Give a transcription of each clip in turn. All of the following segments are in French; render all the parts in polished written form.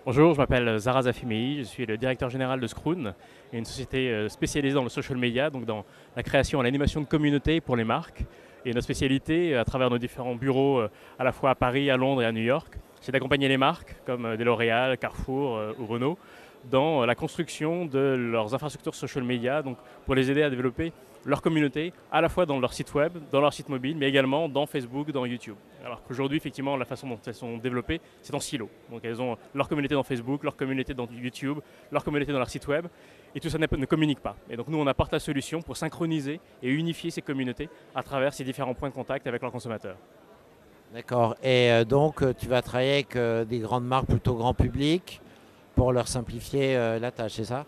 Bonjour, je m'appelle Zara Zafimei, je suis le directeur général de Scroon, une société spécialisée dans le social media, donc dans la création et l'animation de communautés pour les marques. Et notre spécialité, à travers nos différents bureaux, à la fois à Paris, à Londres et à New York, c'est d'accompagner les marques comme des L'Oréal, Carrefour ou Renault dans la construction de leurs infrastructures social media, donc pour les aider à développer leur communauté, à la fois dans leur site web, dans leur site mobile, mais également dans Facebook, dans YouTube. Alors qu'aujourd'hui, effectivement, la façon dont elles sont développées, c'est en silo. Donc elles ont leur communauté dans Facebook, leur communauté dans YouTube, leur communauté dans leur site web, et tout ça ne communique pas. Et donc nous, on apporte la solution pour synchroniser et unifier ces communautés à travers ces différents points de contact avec leurs consommateurs. D'accord. Et donc, tu vas travailler avec des grandes marques plutôt grand public pour leur simplifier la tâche, c'est ça?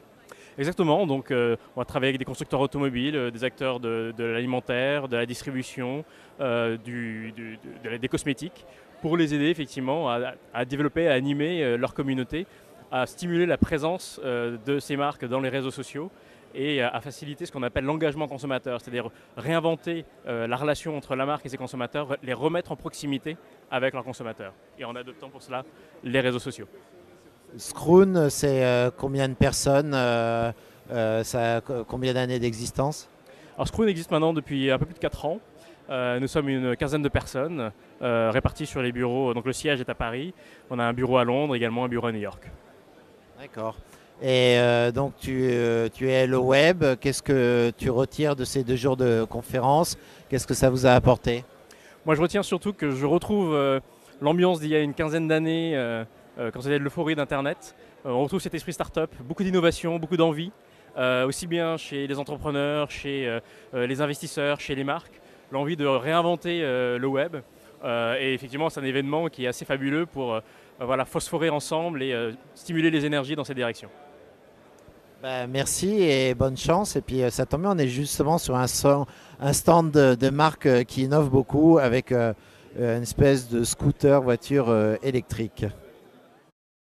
Exactement, donc on va travailler avec des constructeurs automobiles, des acteurs de l'alimentaire, de la distribution, des cosmétiques, pour les aider effectivement à développer, à animer leur communauté, à stimuler la présence de ces marques dans les réseaux sociaux et à faciliter ce qu'on appelle l'engagement consommateur, c'est-à-dire réinventer la relation entre la marque et ses consommateurs, les remettre en proximité avec leurs consommateurs, et en adoptant pour cela les réseaux sociaux. Scroon, c'est combien de personnes ça a combien d'années d'existence? Alors Screw existe maintenant depuis un peu plus de 4 ans. Nous sommes une quinzaine de personnes réparties sur les bureaux. Donc le siège est à Paris. On a un bureau à Londres, également un bureau à New York. D'accord. Et donc, tu es le web. Qu'est-ce que tu retires de ces 2 jours de conférence? Qu'est-ce que ça vous a apporté? Moi je retiens surtout que je retrouve l'ambiance d'il y a une quinzaine d'années, quand c'était l'euphorie d'Internet. On retrouve cet esprit start-up, beaucoup d'innovation, beaucoup d'envie, aussi bien chez les entrepreneurs, chez les investisseurs, chez les marques. L'envie de réinventer le web. Et effectivement, c'est un événement qui est assez fabuleux pour voilà, phosphorer ensemble et stimuler les énergies dans cette direction. Ben, merci et bonne chance. Et puis ça tombe bien, on est justement sur un stand de marque qui innove beaucoup avec une espèce de scooter voiture électrique.